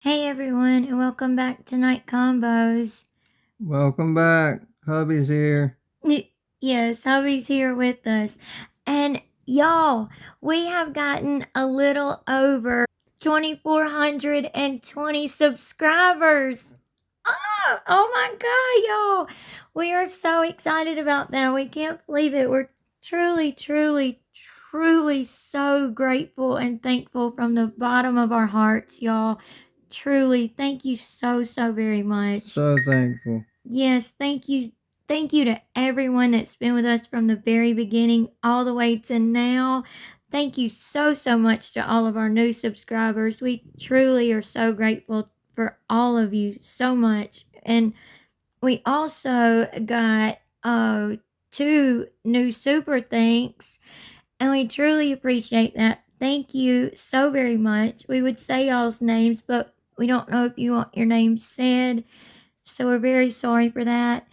Hey everyone, and welcome back to Night Combos. Welcome back. Hubby's here. Yes, hubby's here with us. And y'all, we have gotten a little over 2,420 subscribers. Oh my God, y'all. We are so excited about that. We can't believe it. We're truly so grateful and thankful from the bottom of our hearts, y'all. Truly, thank you so very much. So thankful. Yes, thank you. Thank you to everyone that's been with us from the very beginning all the way to now. Thank you so much to all of our new subscribers. We truly are so grateful for all of you so much. And we also got 2 new super thanks, and we truly appreciate that. Thank you so very much. We would say y'all's names, but we don't know if you want your name said, so we're very sorry for that.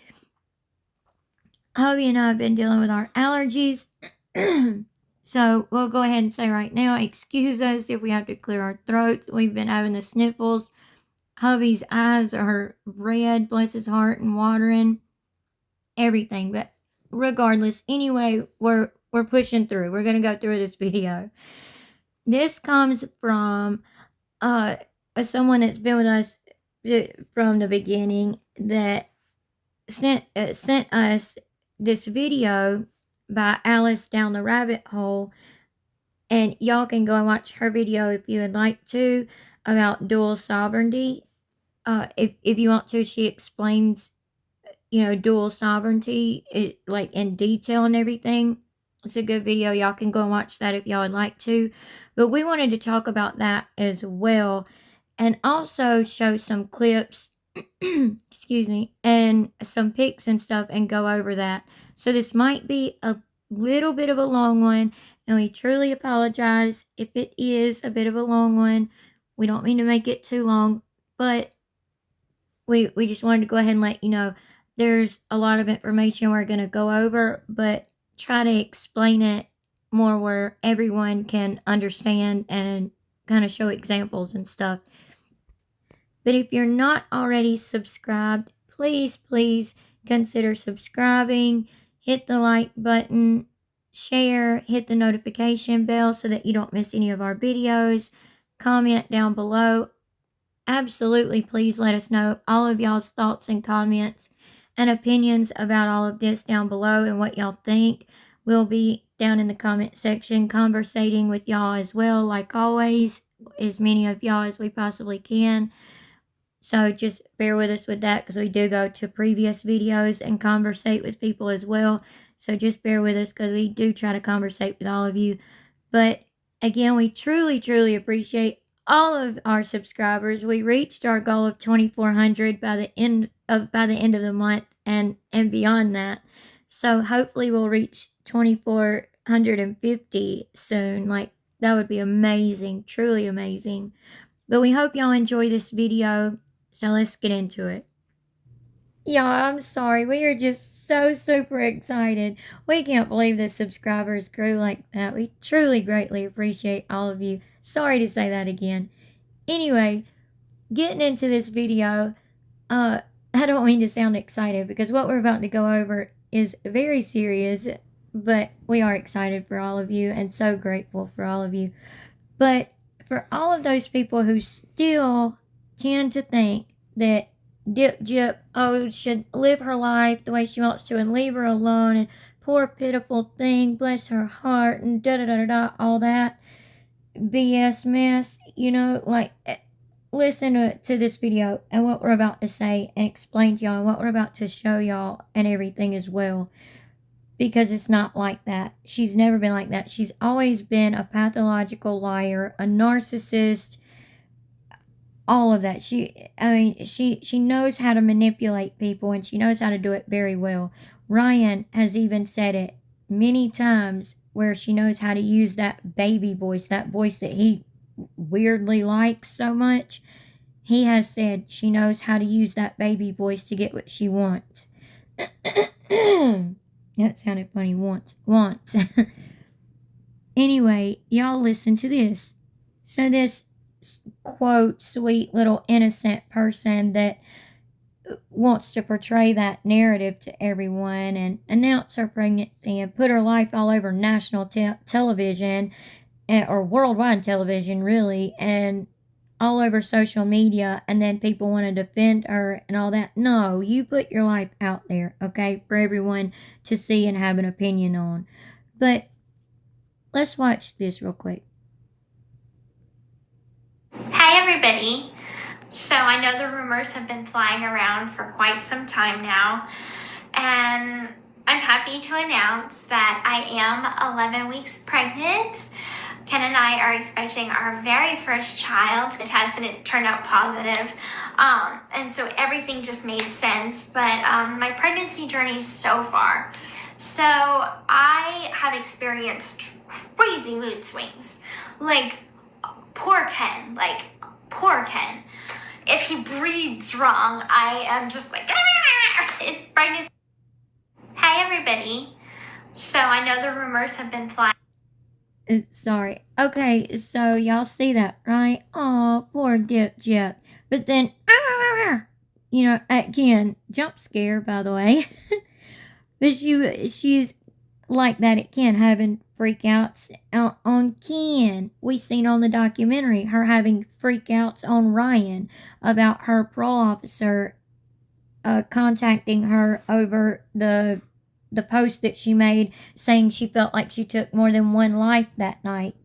Hubby and I have been dealing with our allergies. So we'll go ahead and say right now, excuse us if we have to clear our throats. We've been having the sniffles. Hubby's eyes are red, bless his heart, and watering. Everything. But regardless, anyway, we're pushing through. We're gonna go through this video. This comes from someone that's been with us from the beginning that sent us this video by Alice Down the Rabbit Hole, and y'all can go and watch her video if you would like to, about dual sovereignty. If you want to, she explains, dual sovereignty, like in detail and everything. It's a good video. Y'all can go and watch that if y'all would like to. But we wanted to talk about that as well, and also show some clips, excuse me, and some pics and stuff, and go over that. So this might be a little bit of a long one, and we truly apologize if it is a bit of a long one. We don't mean to make it too long, but we just wanted to go ahead and let you know there's a lot of information we're going to go over, but try to explain it more where everyone can understand and kind of show examples and stuff. But if you're not already subscribed, please consider subscribing. Hit the like button, share, hit the notification bell so that you don't miss any of our videos. Comment down below. Absolutely, please let us know all of y'all's thoughts and comments and opinions about all of this down below and what y'all think. We'll be down in the comment section conversating with y'all as well, like always, as many of y'all as we possibly can. So just bear with us with that, because we do go to previous videos and conversate with people as well. So just bear with us, because we do try to conversate with all of you. But again, we truly appreciate all of our subscribers. We reached our goal of 2,400 by the end of the month, and beyond that. So hopefully we'll reach 2,450 soon. Like, that would be amazing, truly amazing. But we hope y'all enjoy this video. So let's get into it. Y'all, I'm sorry. We are just so super excited. We can't believe the subscribers grew like that. We truly greatly appreciate all of you. Sorry to say that again. Anyway, getting into this video, I don't mean to sound excited, because what we're about to go over is very serious, but we are excited for all of you and so grateful for all of you. But for all of those people who still tend to think that Gyp should live her life the way she wants to and leave her alone, and poor pitiful thing, bless her heart, and all that BS mess, listen to this video and what we're about to say and explain to y'all and what we're about to show y'all and everything as well. Because it's not like that. She's never been like that. She's always been a pathological liar, a narcissist, all of that. She knows how to manipulate people, and she knows how to do it very well. Ryan has even said it many times, where she knows how to use that baby voice, that voice that he weirdly likes so much. He has said she knows how to use that baby voice to get what she wants. That sounded funny. Wants. Anyway, y'all listen to this. So this quote, sweet little innocent person that wants to portray that narrative to everyone and announce her pregnancy and put her life all over national television or worldwide television, really, and all over social media, and then people want to defend her and all that. No, you put your life out there, okay, for everyone to see and have an opinion on. But let's watch this real quick. Hi, everybody. So I know the rumors have been flying around for quite some time now, and I'm happy to announce that I am 11 weeks pregnant. Ken and I are expecting our very first child. The test and it turned out positive, and so everything just made sense. But my pregnancy journey so far, so I have experienced crazy mood swings, like poor Ken, If he breathes wrong, I am just like, it's pregnancy. Hi, everybody. So I know the rumors have been flying. Sorry. Okay, so y'all see that, right? Oh, poor Gypsy. But then, again, jump scare, by the way. But she's like that at Ken, having freakouts on Ken. We seen on the documentary her having freakouts on Ryan about her parole officer contacting her over the post that she made saying she felt like she took more than one life that night,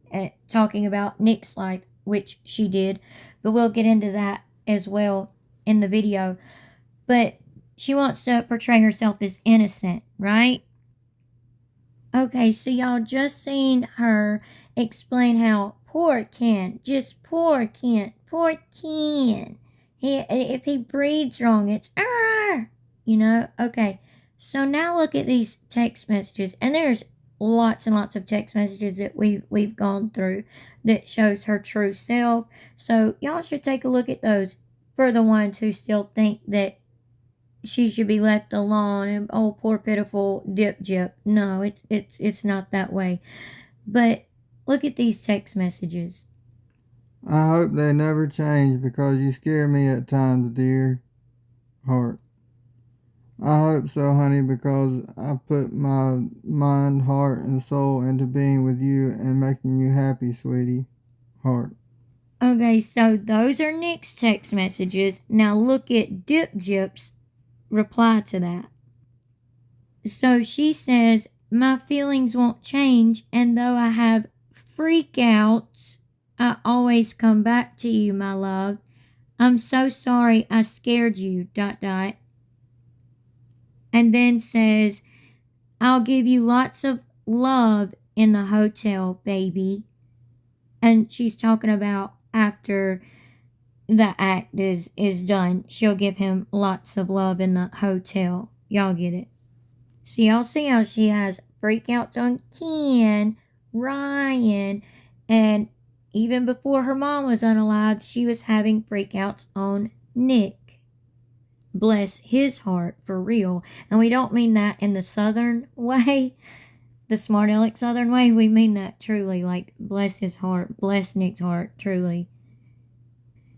talking about Nick's life, which she did. But we'll get into that as well in the video. But she wants to portray herself as innocent, right? Okay, so y'all just seen her explain how poor Ken, just poor Ken, if he breathes wrong, it's okay. So now look at these text messages, and there's lots and lots of text messages that we've gone through that shows her true self. So y'all should take a look at those for the ones who still think that she should be left alone and oh, poor pitiful Gypsy. No, it's not that way. But look at these text messages. I hope they never change because you scare me at times, dear heart. I hope so, honey, because I put my mind, heart, and soul into being with you and making you happy, sweetie. Heart. Okay, so those are Nick's text messages. Now look at Gypsy's reply to that. So she says, my feelings won't change, and though I have freakouts, I always come back to you, my love. I'm so sorry I scared you, ... And then says, I'll give you lots of love in the hotel, baby. And she's talking about after the act is done, she'll give him lots of love in the hotel. Y'all get it. So y'all see how she has freakouts on Ken, Ryan, and even before her mom was unalived, she was having freakouts on Nick. Bless his heart, for real. And we don't mean that in the southern way, the smart aleck southern way. We mean that truly, like, bless his heart, bless Nick's heart, truly.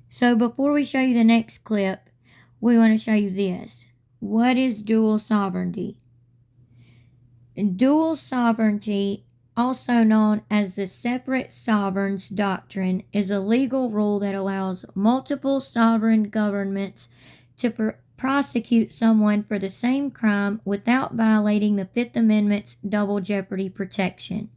So before we show you the next clip, we want to show you this. What is dual sovereignty? Dual sovereignty, also known as the separate sovereigns doctrine, is a legal rule that allows multiple sovereign governments to prosecute someone for the same crime without violating the Fifth Amendment's double jeopardy protection.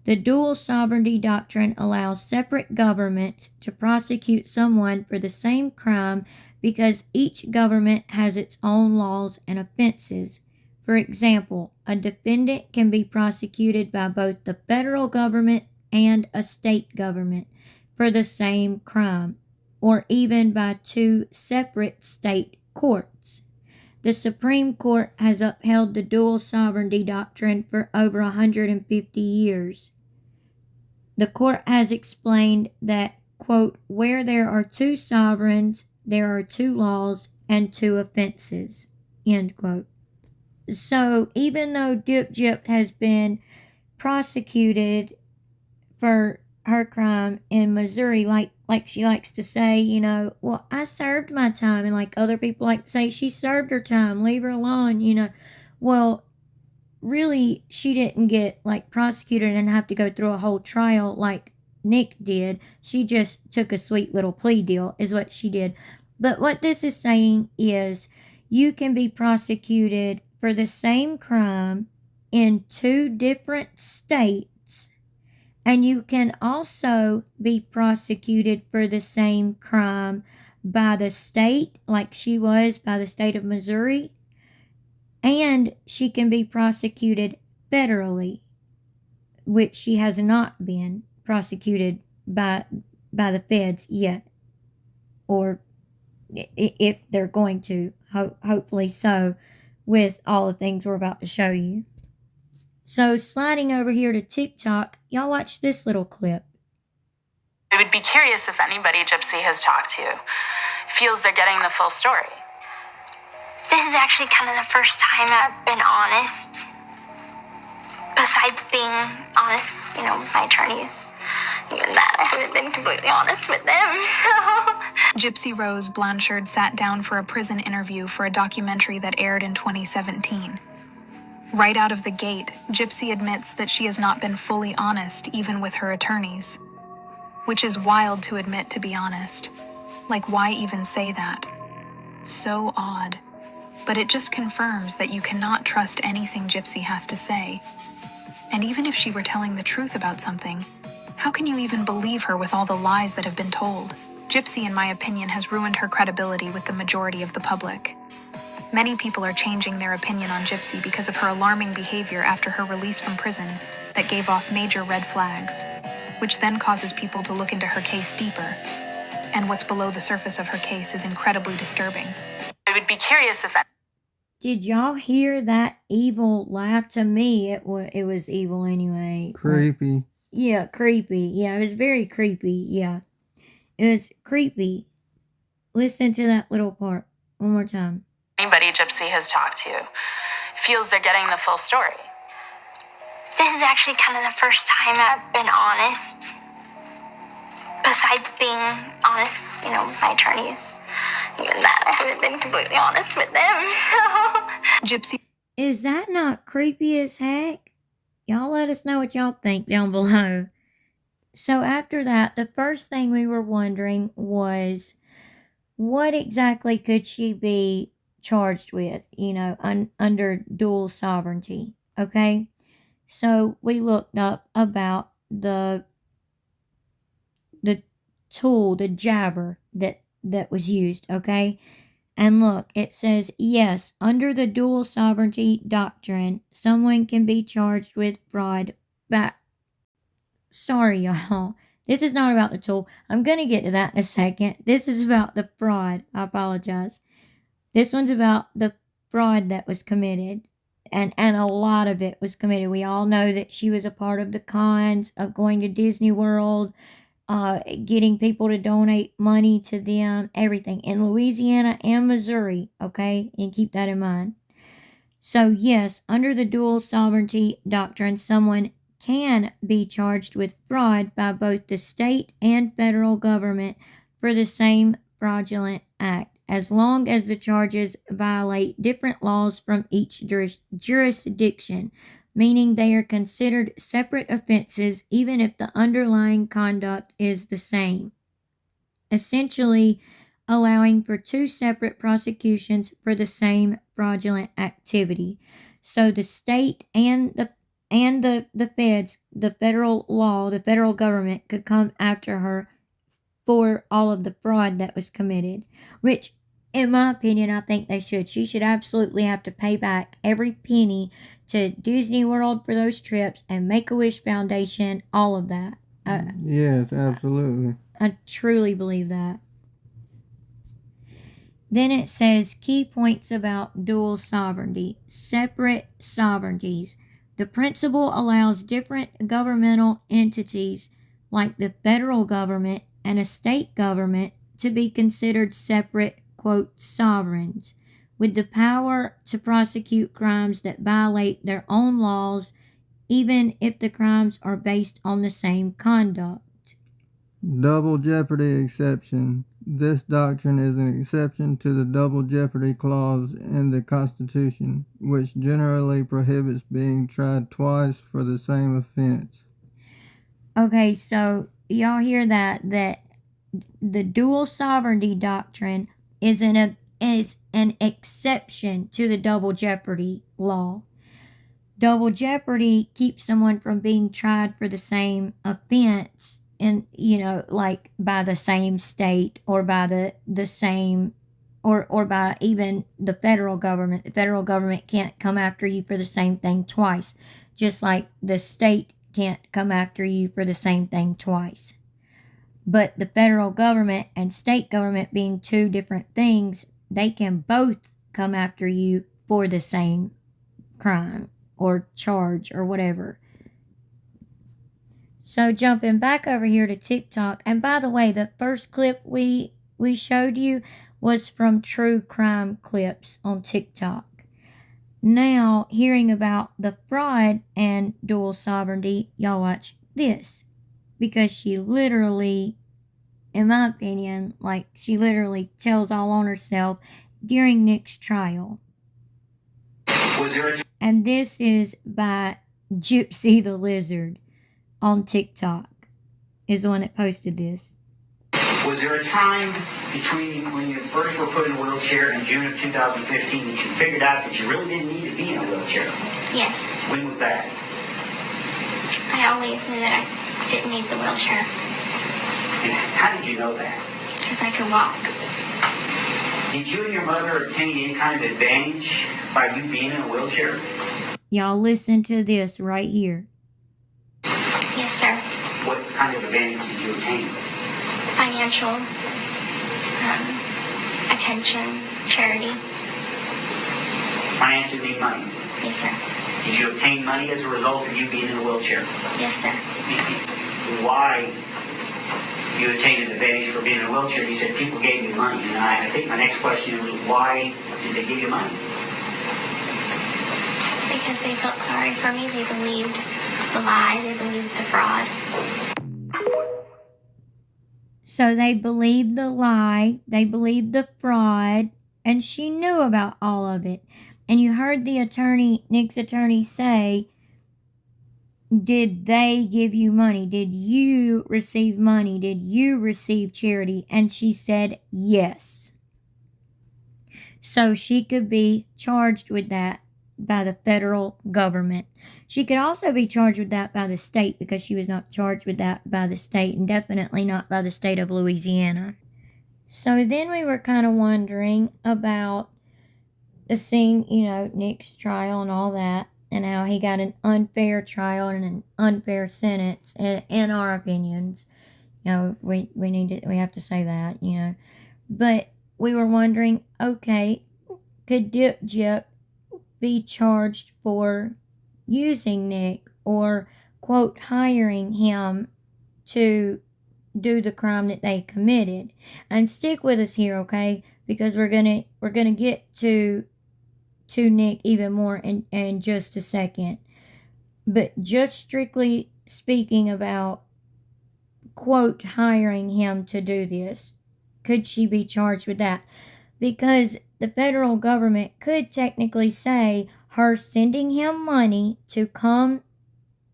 The dual sovereignty doctrine allows separate governments to prosecute someone for the same crime because each government has its own laws and offenses. For example, a defendant can be prosecuted by both the federal government and a state government for the same crime, or even by two separate state courts. The Supreme Court has upheld the dual sovereignty doctrine for over 150 years. The court has explained that, quote, where there are two sovereigns, there are two laws and two offenses, end quote. So even though Gypsy has been prosecuted for her crime in Missouri, like she likes to say, you know, well, I served my time, and like other people like to say, she served her time, leave her alone, you know. Well, really, she didn't get like prosecuted and have to go through a whole trial like Nick did. She just took a sweet little plea deal, is what she did. But what this is saying is you can be prosecuted for the same crime in 2 different states, and you can also be prosecuted for the same crime by the state, like she was by the state of Missouri, and she can be prosecuted federally, which she has not been prosecuted by the feds yet, or if they're going to, hopefully so, with all the things we're about to show you. So sliding over here to TikTok, y'all watch this little clip. I would be curious if anybody Gypsy has talked to feels they're getting the full story. This is actually kind of the first time I've been honest. Besides being honest, you know, with my attorneys. Even that, I haven't been completely honest with them, so. Gypsy Rose Blanchard sat down for a prison interview for a documentary that aired in 2017. Right out of the gate, Gypsy admits that she has not been fully honest even with her attorneys. Which is wild to admit, to be honest. Like, why even say that? So odd. But it just confirms that you cannot trust anything Gypsy has to say. And even if she were telling the truth about something, how can you even believe her with all the lies that have been told? Gypsy, in my opinion, has ruined her credibility with the majority of the public. Many people are changing their opinion on Gypsy because of her alarming behavior after her release from prison that gave off major red flags, which then causes people to look into her case deeper. And what's below the surface of her case is incredibly disturbing. I would be curious if... Did y'all hear that evil laugh? To me, it was evil anyway. Creepy. Yeah, creepy. Yeah, it was very creepy. Yeah, it was creepy. Listen to that little part one more time. Anybody Gypsy has talked to feels they're getting the full story. This is actually kind of the first time I've been honest. Besides being honest, you know, with my attorneys. Even that, I haven't been completely honest with them, so. Gypsy. Is that not creepy as heck? Y'all let us know what y'all think down below. So after that, the first thing we were wondering was, what exactly could she be charged with, you know, under dual sovereignty, okay? So we looked up about the tool, the jabber that was used, okay? And look, it says, yes, under the dual sovereignty doctrine, someone can be charged with fraud. But sorry, y'all. This is not about the tool. I'm going to get to that in a second. This is about the fraud. I apologize. This one's about the fraud that was committed. And a lot of it was committed. We all know that she was a part of the cons of going to Disney World, getting people to donate money to them, everything in Louisiana and Missouri, okay? And keep that in mind. So yes, under the dual sovereignty doctrine, someone can be charged with fraud by both the state and federal government for the same fraudulent act, as long as the charges violate different laws from each jurisdiction, meaning they are considered separate offenses even if the underlying conduct is the same, essentially allowing for 2 separate prosecutions for the same fraudulent activity. So the state and the feds, the federal law, the federal government could come after her for all of the fraud that was committed, which in my opinion, I think they should. She should absolutely have to pay back every penny to Disney World for those trips and Make-A-Wish Foundation, all of that. Yes, absolutely. I truly believe that. Then it says key points about dual sovereignty, separate sovereignties. The principle allows different governmental entities like the federal government and a state government to be considered separate, quote, sovereigns, with the power to prosecute crimes that violate their own laws, even if the crimes are based on the same conduct. Double jeopardy exception. This doctrine is an exception to the double jeopardy clause in the Constitution, which generally prohibits being tried twice for the same offense. Okay, so y'all hear that the dual sovereignty doctrine is an exception to the double jeopardy law. Double jeopardy keeps someone from being tried for the same offense, and like by the same state, or by the same, or by even the federal government. The federal government can't come after you for the same thing twice, just like the state can't come after you for the same thing twice. But the federal government and state government being two different things, they can both come after you for the same crime or charge or whatever. So jumping back over here to TikTok, and by the way, the first clip we showed you was from True Crime Clips on TikTok. Now, hearing about the fraud and dual sovereignty, y'all watch this. Because she literally, in my opinion, she literally tells all on herself during Nick's trial. And this is by Gypsy the Lizard on TikTok, is the one that posted this. Was there a time between when you first were put in a wheelchair in June of 2015 that you figured out that you really didn't need to be in a wheelchair? Yes. When was that? I always knew that I didn't need the wheelchair. And how did you know that? Because I could walk. Did you and your mother obtain any kind of advantage by you being in a wheelchair? Y'all listen to this right here. Yes, sir. What kind of advantage did you obtain? Financial, attention, charity. Financially mean money. Yes, sir. Did you obtain money as a result of you being in a wheelchair? Yes, sir. Why you obtained an advantage for being in a wheelchair? You said people gave you money. And I think my next question was, why did they give you money? Because they felt sorry for me. They believed the lie. They believed the fraud. So they believed the lie, they believed the fraud, and she knew about all of it. And you heard the attorney, Nick's attorney, say, did they give you money? Did you receive money? Did you receive charity? And she said yes. So she could be charged with that by the federal government. She could also be charged with that by the state, because she was not charged with that by the state, and definitely not by the state of Louisiana. So then we were kind of wondering about seeing, Nick's trial and all that, and how he got an unfair trial and an unfair sentence, in our opinions. We have to say that, But we were wondering, okay, could Gyp be charged for using Nick, or quote hiring him to do the crime that they committed? And stick with us here, okay? Because we're gonna get to Nick even more in just a second. But just strictly speaking about quote hiring him to do this, could she be charged with that? Because the federal government could technically say her sending him money to come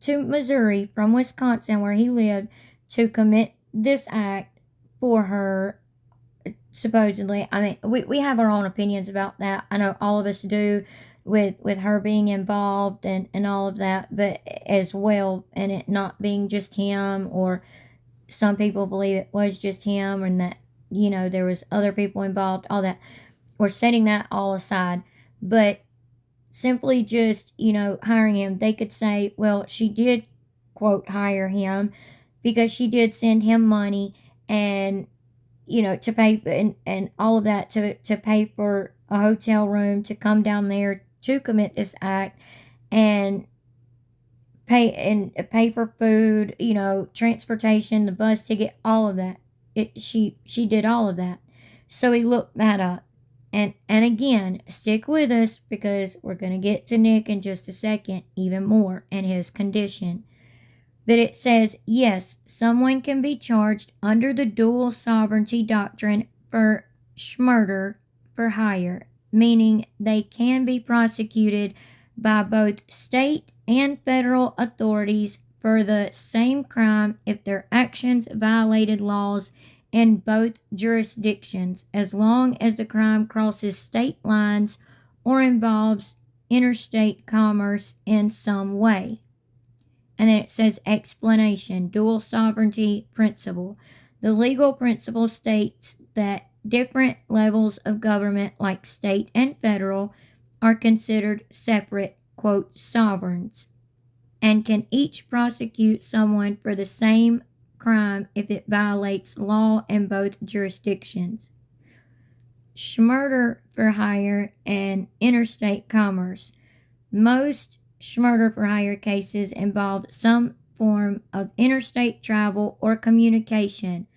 to Missouri from Wisconsin, where he lived, to commit this act for her, supposedly. I mean, we have our own opinions about that. I know all of us do, with her being involved and all of that, but as well, and it not being just him, or some people believe it was just him, and that, there was other people involved, all that. We're setting that all aside. But simply just, hiring him, they could say, well, she did, quote, hire him, because she did send him money, and, to pay, and all of that, to pay for a hotel room, to come down there to commit this act, and pay for food, transportation, the bus ticket, all of that. She did all of that. So he looked that up. And again, stick with us, because we're going to get to Nick in just a second, even more, and his condition. But it says, yes, someone can be charged under the dual sovereignty doctrine for schmurder for hire, meaning they can be prosecuted by both state and federal authorities for the same crime if their actions violated laws in both jurisdictions, as long as the crime crosses state lines or involves interstate commerce in some way. And then it says explanation, dual sovereignty principle. The legal principle states that different levels of government, like state and federal, are considered separate, quote, sovereigns, and can each prosecute someone for the same crime if it violates law in both jurisdictions. Schmurder for hire and interstate commerce. Most schmurder for hire cases involve some form of interstate travel or communication.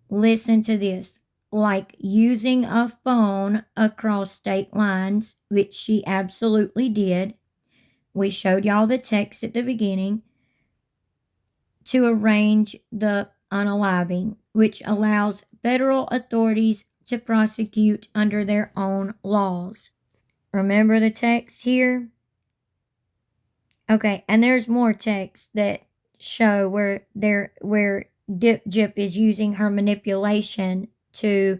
Listen to this. Like using a phone across state lines, which she absolutely did. We showed y'all the text at the beginning. To arrange the unaliving, which allows federal authorities to prosecute under their own laws. Remember the text here? Okay, and there's more text that show where Gyp is using her manipulation to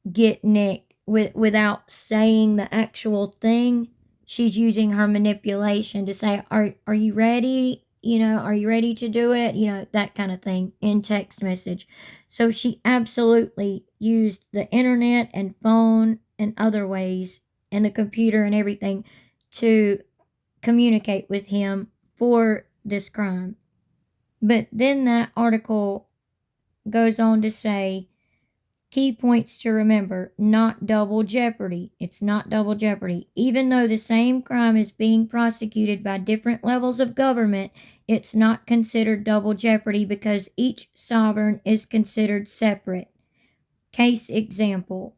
get Nick without saying the actual thing. She's using her manipulation to say, "Are you ready? Are you ready to do it? That kind of thing in text message." So she absolutely used the internet and phone and other ways and the computer and everything to communicate with him for this crime. But then that article goes on to say, key points to remember, not double jeopardy. It's not double jeopardy. Even though the same crime is being prosecuted by different levels of government, it's not considered double jeopardy because each sovereign is considered separate. Case example.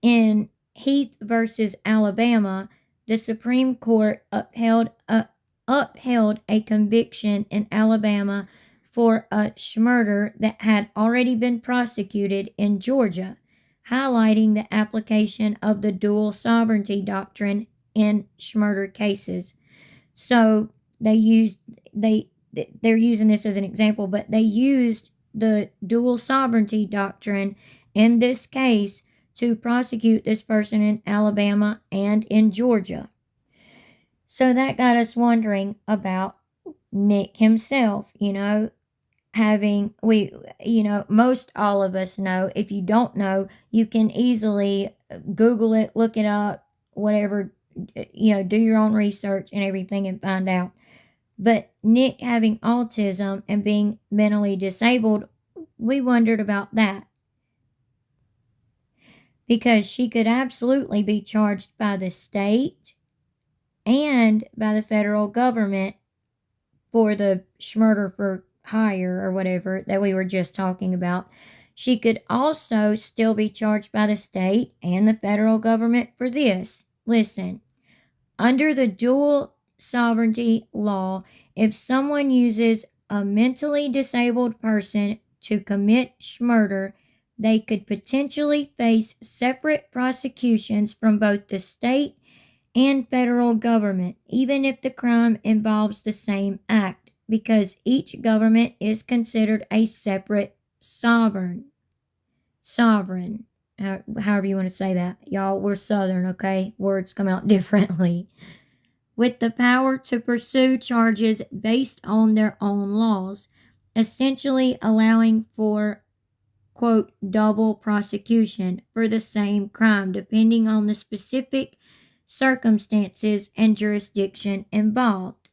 In Heath versus Alabama, the Supreme Court upheld a conviction in Alabama for a schmurder that had already been prosecuted in Georgia, highlighting the application of the dual sovereignty doctrine in schmurder cases. So they're using this as an example, but they used the dual sovereignty doctrine in this case to prosecute this person in Alabama and in Georgia. So that got us wondering about Nick himself, most all of us know. If you don't know, you can easily Google it, look it up, whatever, do your own research and everything and find out. But Nick having autism and being mentally disabled, we wondered about that. Because she could absolutely be charged by the state and by the federal government for the schmurder for hire or whatever that we were just talking about. She could also still be charged by the state and the federal government for this. Listen, under the dual sovereignty law, if someone uses a mentally disabled person to commit schmurder, they could potentially face separate prosecutions from both the state and federal government, even if the crime involves the same act, because each government is considered a separate sovereign. However you want to say that. Y'all, we're Southern, okay? Words come out differently. With the power to pursue charges based on their own laws, essentially allowing for, quote, double prosecution for the same crime, depending on the specific circumstances and jurisdiction involved.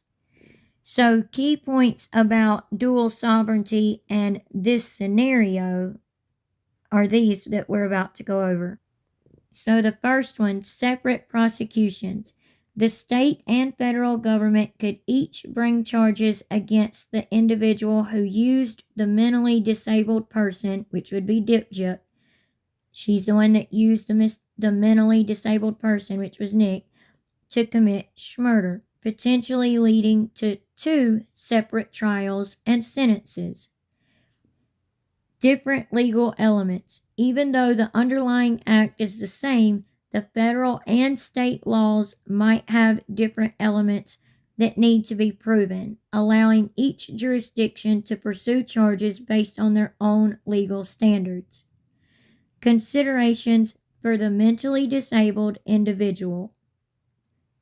So, key points about dual sovereignty and this scenario are these that we're about to go over. So, the first one, separate prosecutions. The state and federal government could each bring charges against the individual who used the mentally disabled person, which would be Gypsy. She's the one that used the mentally disabled person, which was Nick, to commit schmurder, potentially leading to 2 separate trials and sentences. Different legal elements. Even though the underlying act is the same, the federal and state laws might have different elements that need to be proven, allowing each jurisdiction to pursue charges based on their own legal standards. Considerations for the mentally disabled individual.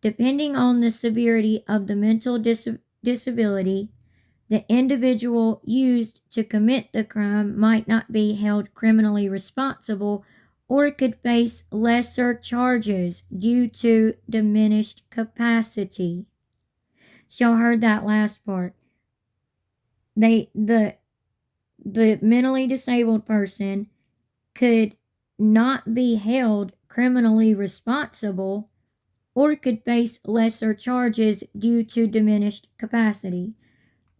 Depending on the severity of the mental disability, the individual used to commit the crime might not be held criminally responsible or could face lesser charges due to diminished capacity. So y'all heard that last part. The mentally disabled person could not be held criminally responsible or could face lesser charges due to diminished capacity.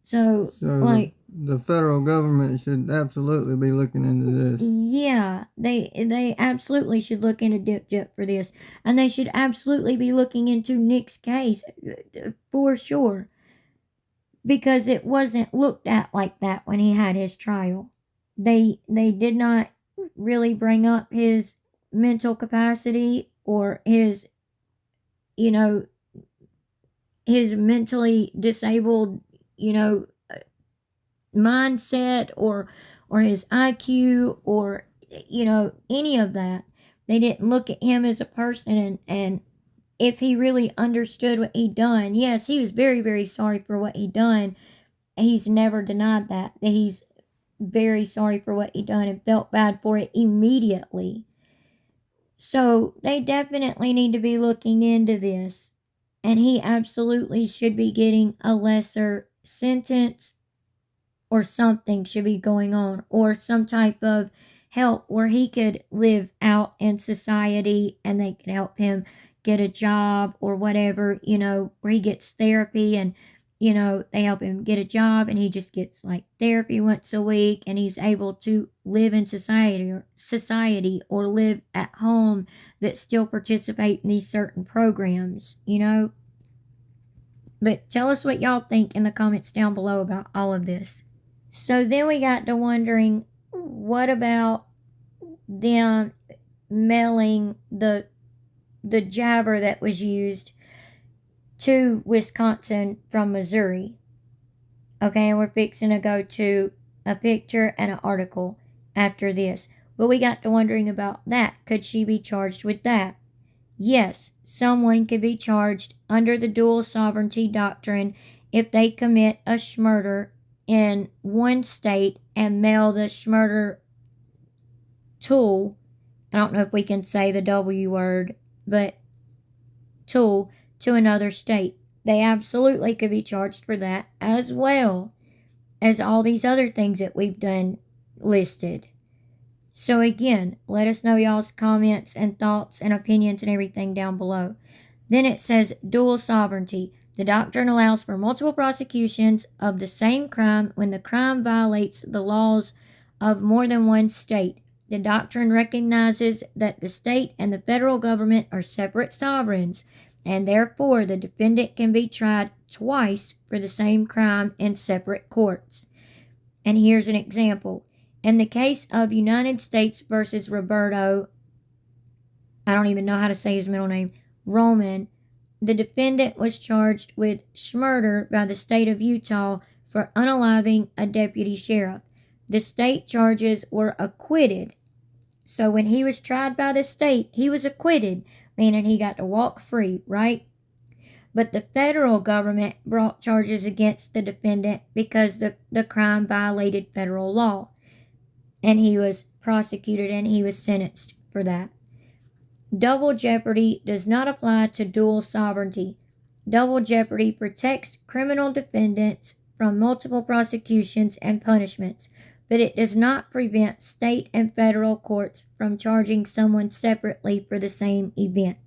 So like the federal government should absolutely be looking into this. Yeah, they absolutely should look into Gypsy for this, and they should absolutely be looking into Nick's case for sure, because it wasn't looked at like that when he had his trial. They did not really bring up his mental capacity or his, you know, his mentally disabled, you know, mindset or his IQ or, you know, any of that. They didn't look at him as a person and if he really understood what he done. Yes, he was very, very sorry for what he done. He's never denied that he's very sorry for what he done and felt bad for it immediately. So they definitely need to be looking into this, and he absolutely should be getting a lesser sentence, or something should be going on, or some type of help where he could live out in society and they could help him get a job or whatever, you know, where he gets therapy and, you know, they help him get a job and he just gets like therapy once a week and he's able to live in society or live at home but still participate in these certain programs, you know. But tell us what y'all think in the comments down below about all of this. So then we got to wondering, what about them mailing the jabber that was used to Wisconsin from Missouri? Okay, and we're fixing to go to a picture and an article after this. But we got to wondering about that. Could she be charged with that? Yes, someone could be charged under the dual sovereignty doctrine if they commit a schmurder in one state and mail the schmurder tool, I don't know if we can say the W word, but tool, to another state. They absolutely could be charged for that, as well as all these other things that we've done listed. So again, let us know y'all's comments and thoughts and opinions and everything down below. Then it says dual sovereignty. The doctrine allows for multiple prosecutions of the same crime when the crime violates the laws of more than one state. The doctrine recognizes that the state and the federal government are separate sovereigns, and therefore the defendant can be tried twice for the same crime in separate courts. And here's an example. In the case of United States versus Roberto, I don't even know how to say his middle name, Roman, the defendant was charged with schmurder by the state of Utah for unaliving a deputy sheriff. The state charges were acquitted. So when he was tried by the state, he was acquitted, meaning he got to walk free, right? But the federal government brought charges against the defendant because the crime violated federal law. And he was prosecuted and he was sentenced for that. Double jeopardy does not apply to dual sovereignty. Double jeopardy protects criminal defendants from multiple prosecutions and punishments, but it does not prevent state and federal courts from charging someone separately for the same event.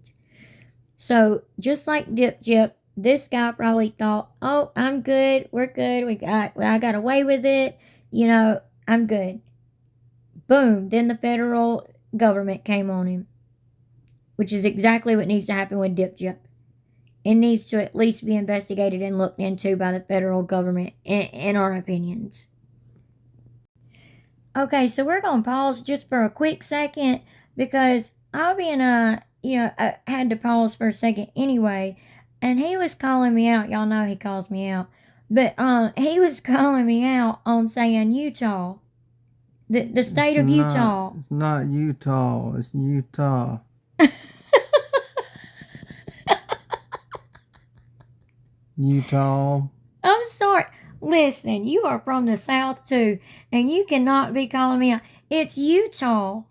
So, just like Dip Jip, this guy probably thought, oh, I'm good, we're good, I got away with it, you know, I'm good. Boom, then the federal government came on him, which is exactly what needs to happen with Dip Jip. it needs to at least be investigated and looked into by the federal government, in our opinions. Okay, so we're going to pause just for a quick second because Avi and I, had to pause for a second anyway, and he was calling me out. Y'all know he calls me out. But he was calling me out on saying Utah. The state of Utah. It's not Utah. It's Utah. Utah. I'm sorry. Listen, you are from the South too, and you cannot be calling me out. It's Utah.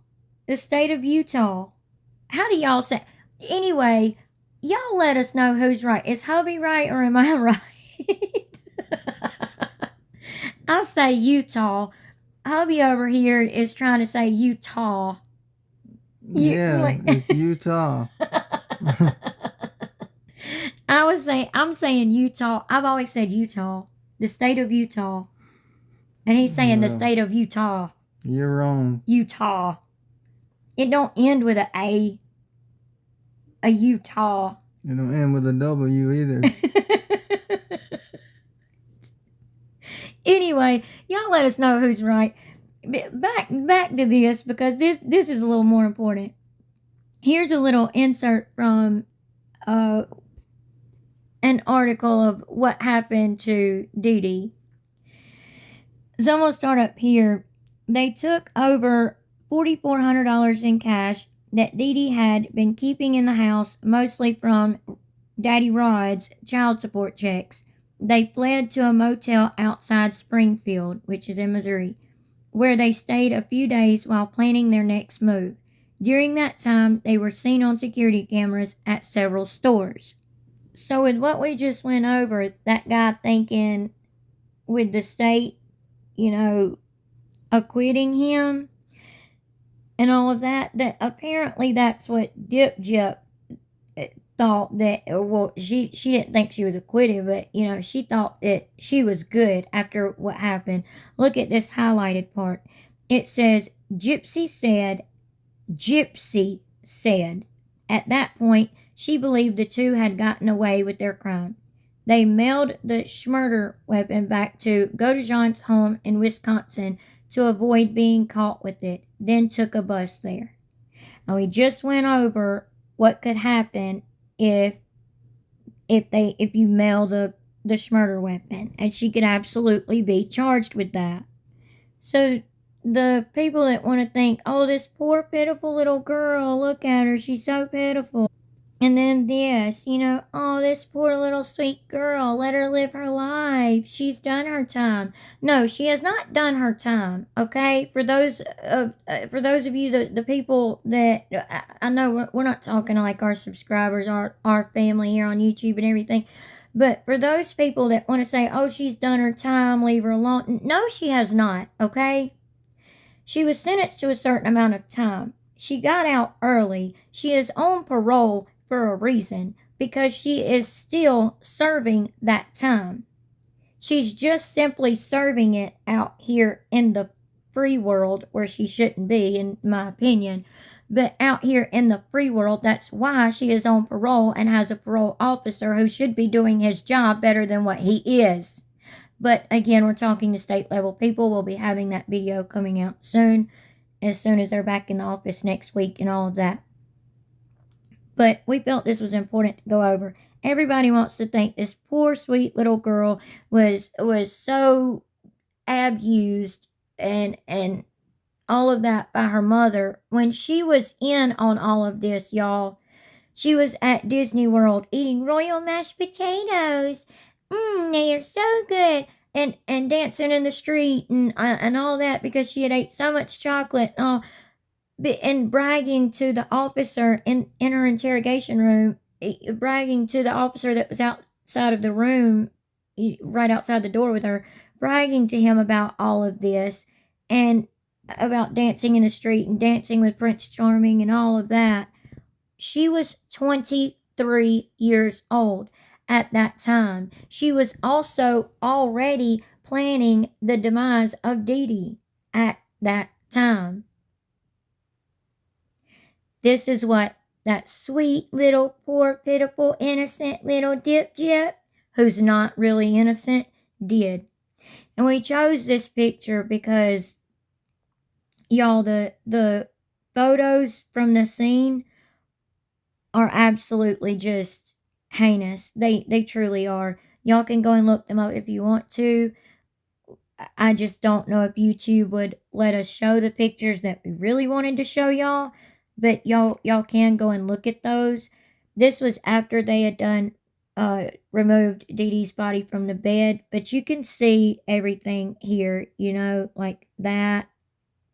The state of Utah. How do y'all say? Anyway, y'all let us know who's right. Is Hubby right or am I right? I say Utah. Hubby over here is trying to say Utah. It's Utah. I'm saying Utah. I've always said Utah. The state of Utah. And he's saying the state of Utah. You're wrong. Utah. It don't end with a A. A Utah. It don't end with a W either. Anyway, y'all let us know who's right. Back to this because this is a little more important. Here's a little insert from an article of what happened to Dee Dee. So I'm going to start up here. They took over $4,400 in cash that Dee Dee had been keeping in the house, mostly from Daddy Rod's child support checks. They fled to a motel outside Springfield, which is in Missouri, where they stayed a few days while planning their next move. During that time, they were seen on security cameras at several stores. So with what we just went over, that guy thinking with the state, acquitting him and all of that, that apparently that's what Dip thought that, well, she didn't think she was acquitted, but, she thought that she was good after what happened. Look at this highlighted part. It says, Gypsy said, at that point, she believed the two had gotten away with their crime. They mailed the Schmurder weapon back to Godejohn's home in Wisconsin to avoid being caught with it, then took a bus there. Now, we just went over what could happen if you mail the Schmurder weapon, and she could absolutely be charged with that. So the people that want to think, oh, this poor pitiful little girl, look at her, she's so pitiful. And then this, oh, this poor little sweet girl, let her live her life. She's done her time. No, she has not done her time, okay? For those of you, the people that, I know we're not talking like our subscribers, our family here on YouTube and everything, but for those people that want to say, oh, she's done her time, leave her alone. No, she has not, okay? She was sentenced to a certain amount of time. She got out early. She is on parole for a reason, because she is still serving that time. She's just simply serving it out here in the free world where she shouldn't be, in my opinion. But out here in the free world, that's why she is on parole and has a parole officer who should be doing his job better than what he is. But again, we're talking to state level people. We'll be having that video coming out soon as they're back in the office next week and all of that. But we felt this was important to go over. Everybody wants to think this poor, sweet little girl was so abused and all of that by her mother. When she was in on all of this, y'all, she was at Disney World eating royal mashed potatoes. They are so good. And dancing in the street and all that because she had ate so much chocolate and all. And bragging to the officer in her interrogation room, bragging to the officer that was outside of the room, right outside the door with her, bragging to him about all of this and about dancing in the street and dancing with Prince Charming and all of that. She was 23 years old at that time. She was also already planning the demise of Dee Dee at that time. This is what that sweet little poor pitiful innocent little Gypsy, who's not really innocent, did. And we chose this picture because, y'all, the photos from the scene are absolutely just heinous. They truly are. Y'all can go and look them up if you want to. I just don't know if YouTube would let us show the pictures that we really wanted to show y'all, but y'all can go and look at those. This was after they had done removed Dee Dee's body from the bed, but you can see everything here, you know, like that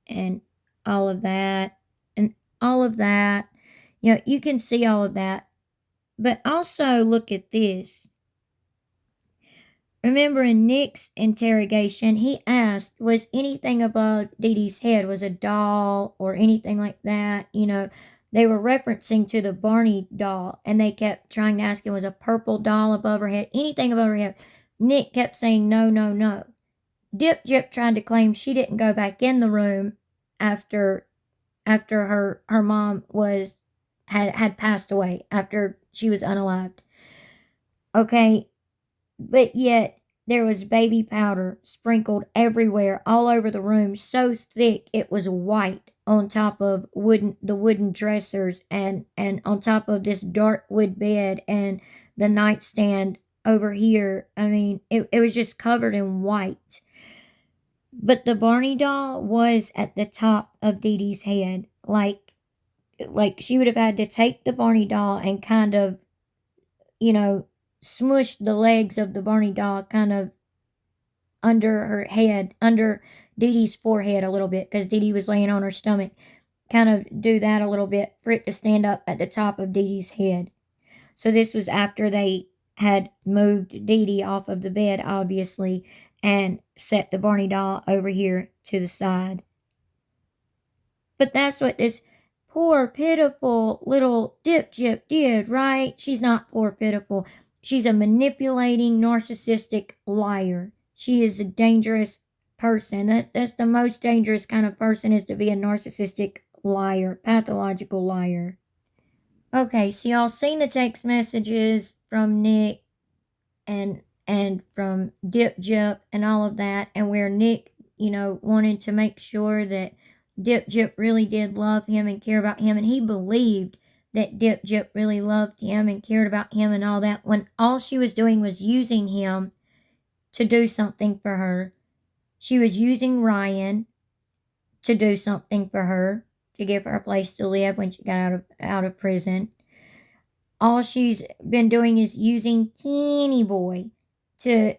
and all of that and all of that. You know, you can see all of that. But also look at this. Remember in Nick's interrogation, he asked, was anything above Dee Dee's head, was a doll or anything like that? You know, they were referencing to the Barney doll, and they kept trying to ask him, was a purple doll above her head, anything above her head? Nick kept saying, no, no, no. Gyp tried to claim she didn't go back in the room after her mom had passed away, after she was unalived. Okay, but yet there was baby powder sprinkled everywhere, all over the room, so thick it was white, on top of the wooden dressers and on top of this dark wood bed and the nightstand over here. I mean, it was just covered in white. But the Barney doll was at the top of Dee Dee's head. Like she would have had to take the Barney doll and kind of, you know, smush the legs of the Barney doll kind of under her head, under Dee Dee's forehead a little bit, because Dee Dee was laying on her stomach. Kind of do that a little bit for it to stand up at the top of Dee Dee's head. So this was after they had moved Dee Dee off of the bed, obviously, and set the Barney doll over here to the side. But that's what this poor, pitiful little Gyp did, right? She's not poor, pitiful. She's a manipulating, narcissistic liar. She is a dangerous person. That's the most dangerous kind of person, is to be a narcissistic liar, pathological liar. Okay, so y'all seen the text messages from Nick and from Gyp and all of that, and where Nick, you know, wanted to make sure that Gyp really did love him and care about him, and he believed that Gyp really loved him and cared about him and all that, when all she was doing was using him to do something for her. She was using Ryan to do something for her, to give her a place to live when she got out of prison. All she's been doing is using Kenny Boy to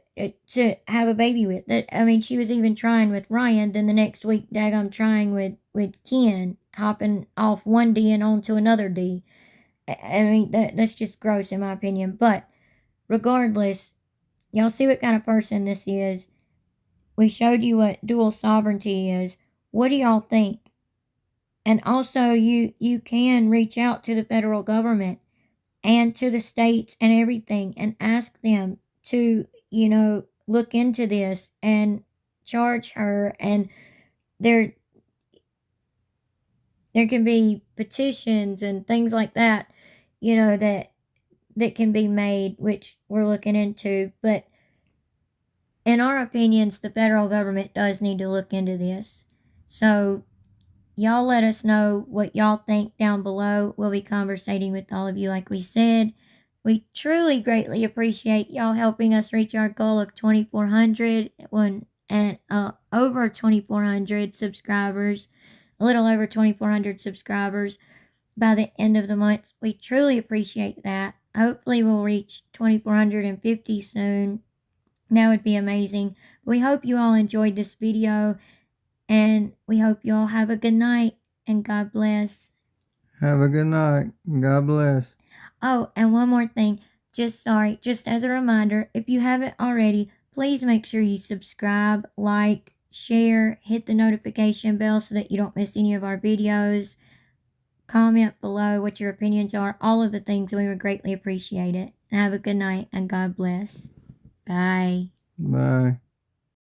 have a baby with. I mean, she was even trying with Ryan, then the next week, daggum, trying with Ken, hopping off one D and onto another D. I mean, that's just gross in my opinion. But regardless, y'all see what kind of person this is. We showed you what dual sovereignty is. What do y'all think? And also, you can reach out to the federal government and to the states and everything and ask them to, you know, look into this and charge her. And there can be petitions and things like that, you know, that can be made, which we're looking into. But in our opinions, the federal government does need to look into this. So y'all let us know what y'all think down below. We'll be conversating with all of you, like we said. We truly greatly appreciate y'all helping us reach our goal of 2,400 and over 2,400 subscribers, a little over 2,400 subscribers by the end of the month. We truly appreciate that. Hopefully we'll reach 2,450 soon. That would be amazing. We hope you all enjoyed this video, and we hope you all have a good night, and God bless. Have a good night. God bless. Oh, and one more thing. Just as a reminder, if you haven't already, please make sure you subscribe, like, share, hit the notification bell so that you don't miss any of our videos. Comment below what your opinions are. All of the things, we would greatly appreciate it. And have a good night, and God bless. Bye. Bye.